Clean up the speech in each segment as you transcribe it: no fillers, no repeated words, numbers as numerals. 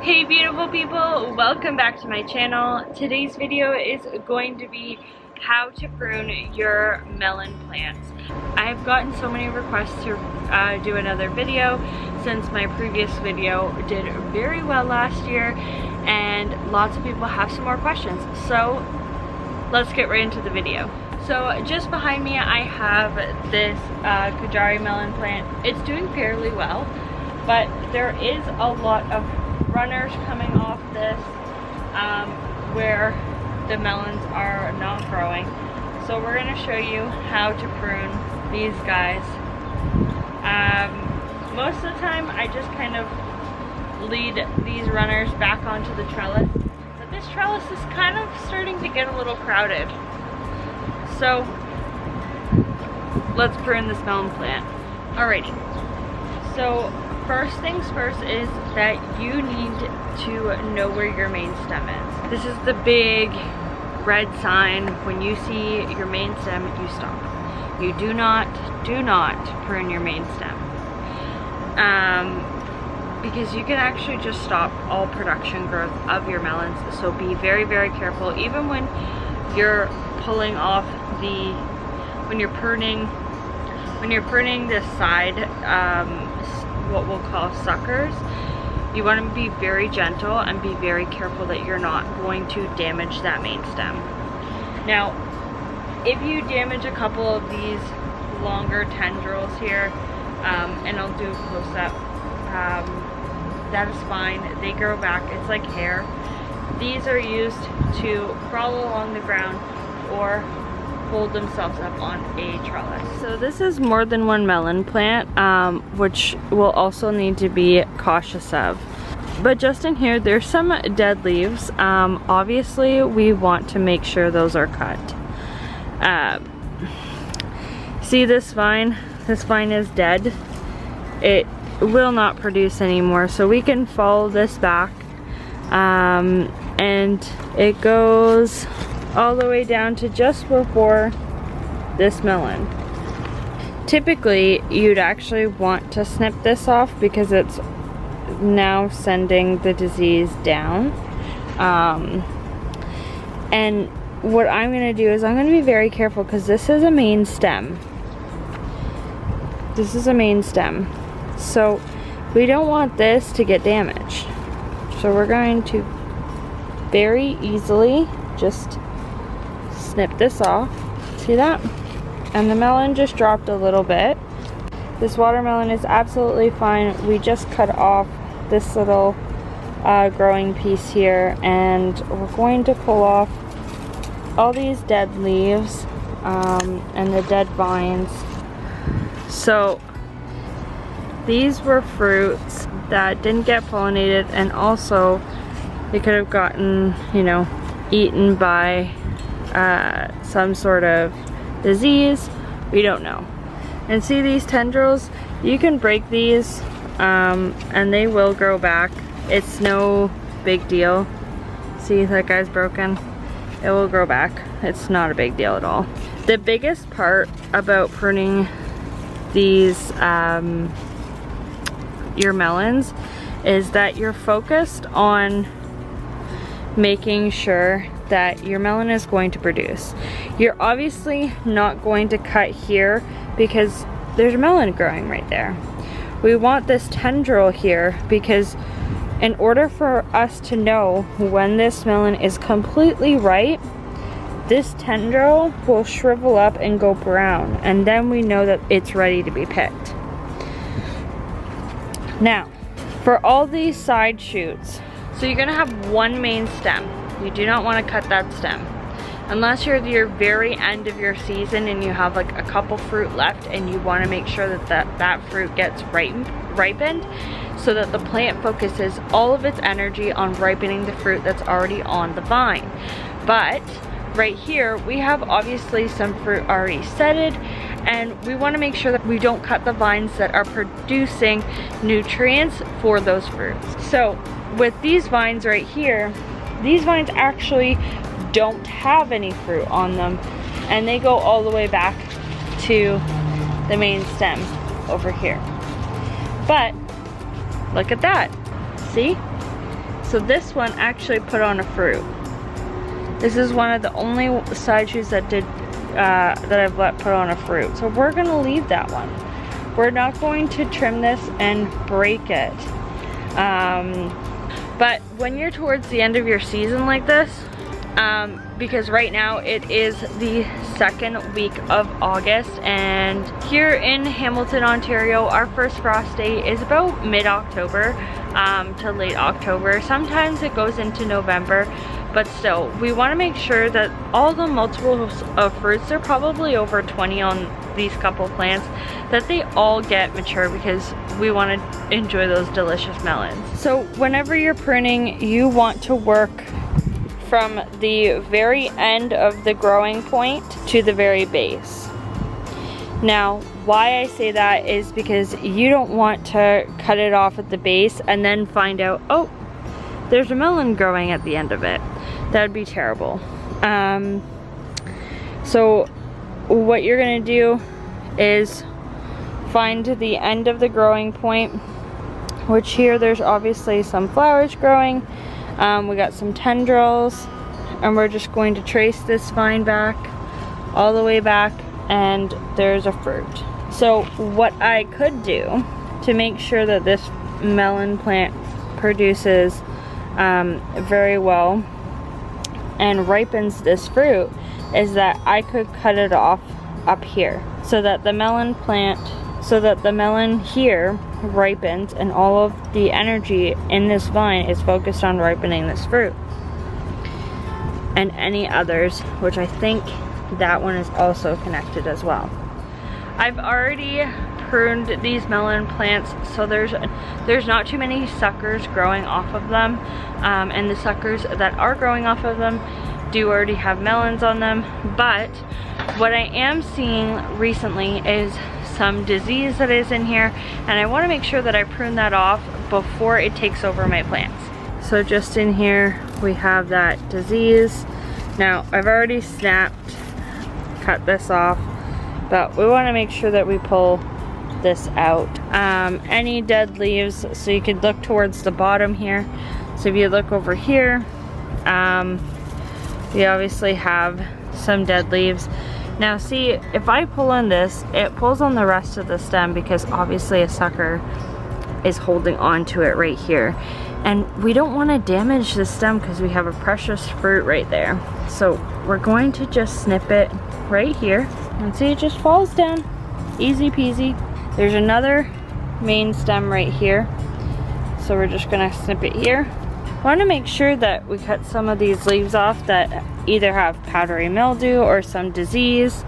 Hey beautiful people, welcome back to my channel. Today's video is going to be how to prune your melon plants. I've gotten so many requests to do another video since my previous video did very well last year, and lots of people have some more questions. So let's get right into the video. So just behind me I have this Kajari melon plant. It's doing fairly well, but there is a lot of runners coming off this where the melons are not growing. So we're going to show you how to prune these guys. Most of the time I just kind of lead these runners back onto the trellis, but this trellis is kind of starting to get a little crowded. So let's prune this melon plant. Alrighty, so first things first is that you need to know where your main stem is. This is the big red sign. When you see your main stem, you stop. You do not prune your main stem. Because you can actually just stop all production growth of your melons. So be very, very careful. Even when you're pulling off when you're pruning this side, what we'll call suckers, you want to be very gentle and be very careful that you're not going to damage that main stem. Now, if you damage a couple of these longer tendrils here, and I'll do a close-up, that is fine. They grow back. It's like hair. These are used to crawl along the ground or hold themselves up on a trellis. So this is more than one melon plant, which we'll also need to be cautious of. But just in here, there's some dead leaves. Obviously, we want to make sure those are cut. See this vine? This vine is dead. It will not produce anymore, so we can follow this back. And it goes all the way down to just before this melon. Typically, you'd actually want to snip this off because it's now sending the disease down. And what I'm going to do is I'm going to be very careful because this is a main stem. This is a main stem. So we don't want this to get damaged. So we're going to very easily just snip this off. See that? And the melon just dropped a little bit. This watermelon is absolutely fine. We just cut off this little growing piece here, and we're going to pull off all these dead leaves and the dead vines. So these were fruits that didn't get pollinated, and also they could have gotten, eaten by some sort of disease. We don't know. And see these tendrils? You can break these and they will grow back. It's no big deal. See, that guy's broken. It will grow back. It's not a big deal at all. The biggest part about pruning these your melons is that you're focused on making sure that your melon is going to produce. You're obviously not going to cut here because there's a melon growing right there. We want this tendril here because in order for us to know when this melon is completely ripe, this tendril will shrivel up and go brown, and then we know that it's ready to be picked. Now, for all these side shoots, so you're gonna have one main stem. You do not want to cut that stem. Unless you're at your very end of your season and you have like a couple fruit left and you want to make sure that that fruit gets ripened so that the plant focuses all of its energy on ripening the fruit that's already on the vine. But right here, we have obviously some fruit already setted, and we want to make sure that we don't cut the vines that are producing nutrients for those fruits. So with these vines right here, these vines actually don't have any fruit on them, and they go all the way back to the main stem over here. But look at that. See? So this one actually put on a fruit. This is one of the only side shoots that did that I've let put on a fruit. So we're gonna leave that one. We're not going to trim this and break it. But when you're towards the end of your season like this, because right now it is the second week of August, and here in Hamilton, Ontario, our first frost day is about mid-October to late October. Sometimes it goes into November, but still, we want to make sure that all the multiples of fruits, they're probably over 20 on these couple plants, that they all get mature, because we want to enjoy those delicious melons. So whenever you're pruning, you want to work from the very end of the growing point to the very base. Now, why I say that is because you don't want to cut it off at the base and then find out, oh, there's a melon growing at the end of it. That would be terrible. So what you're gonna do is find the end of the growing point, which here there's obviously some flowers growing. We got some tendrils, and we're just going to trace this vine back all the way back, and there's a fruit. So what I could do to make sure that this melon plant produces very well and ripens this fruit is that I could cut it off up here, so that the melon here ripens, and all of the energy in this vine is focused on ripening this fruit. And any others, which I think that one is also connected as well. I've already pruned these melon plants, so there's not too many suckers growing off of them, and the suckers that are growing off of them do already have melons on them. But what I am seeing recently is some disease that is in here, and I want to make sure that I prune that off before it takes over my plants. So just in here we have that disease. Now I've already cut this off, but we want to make sure that we pull this out. Any dead leaves, so you could look towards the bottom here. So if you look over here, we obviously have some dead leaves. Now see, if I pull on this, it pulls on the rest of the stem, because obviously a sucker is holding on to it right here. And we don't want to damage the stem because we have a precious fruit right there. So we're going to just snip it right here. And see, it just falls down. Easy peasy. There's another main stem right here. So we're just going to snip it here. I want to make sure that we cut some of these leaves off that either have powdery mildew or some disease.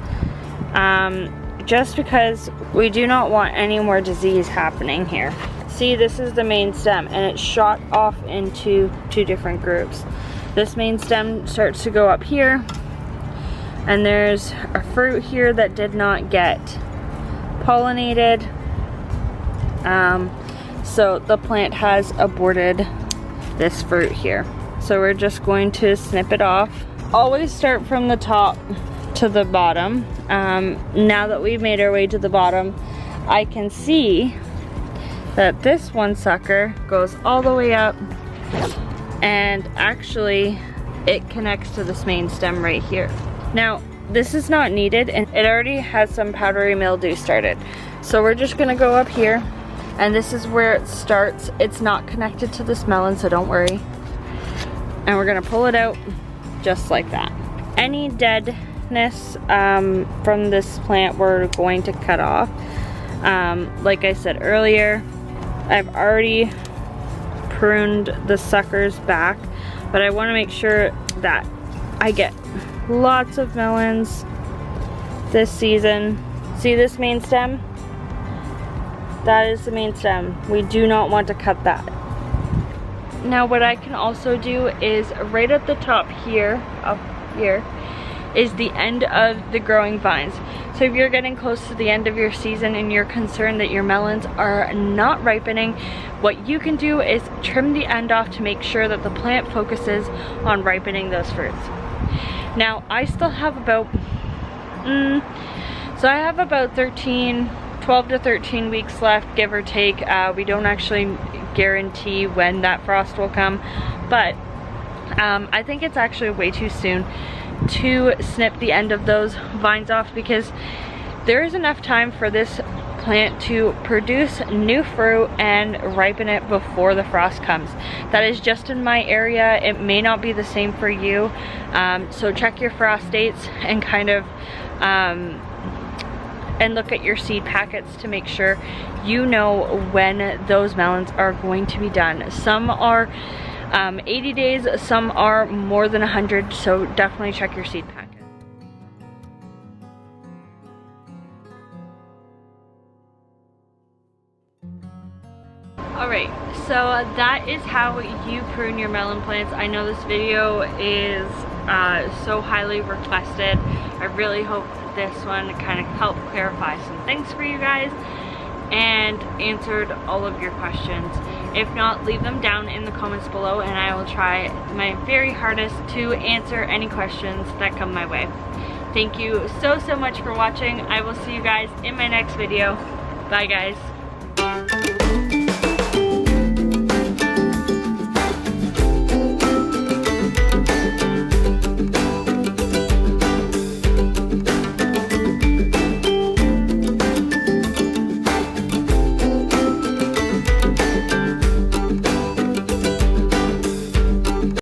Just because we do not want any more disease happening here. See, this is the main stem, and it's shot off into two different groups. This main stem starts to go up here, and there's a fruit here that did not get pollinated. So the plant has aborted this fruit here. So we're just going to snip it off. Always start from the top to the bottom. Now that we've made our way to the bottom, I can see that this one sucker goes all the way up, and actually it connects to this main stem right here. Now this is not needed, and it already has some powdery mildew started. So we're just gonna go up here, and this is where it starts. It's not connected to this melon, so don't worry. And we're gonna pull it out just like that. Any deadness from this plant we're going to cut off. Like I said earlier, I've already pruned the suckers back, but I want to make sure that I get lots of melons this season. See this main stem? That is the main stem. We do not want to cut that. Now what I can also do is right at the top here, up here, is the end of the growing vines. So if you're getting close to the end of your season and you're concerned that your melons are not ripening, what you can do is trim the end off to make sure that the plant focuses on ripening those fruits. Now I still have about, so I have about 12 to 13 weeks left, give or take. We don't actually guarantee when that frost will come, but I think it's actually way too soon to snip the end of those vines off, because there is enough time for this plant to produce new fruit and ripen it before the frost comes. That is just in my area. It may not be the same for you, so check your frost dates and kind of and look at your seed packets to make sure you know when those melons are going to be done. Some are 80 days, some are more than 100, so definitely check your seed packet. Alright, so that is how you prune your melon plants. I know this video is so highly requested. I really hope this one kind of helped clarify some things for you guys and answered all of your questions. If not, leave them down in the comments below and I will try my very hardest to answer any questions that come my way. Thank you so much for watching. I will see you guys in my next video. Bye guys.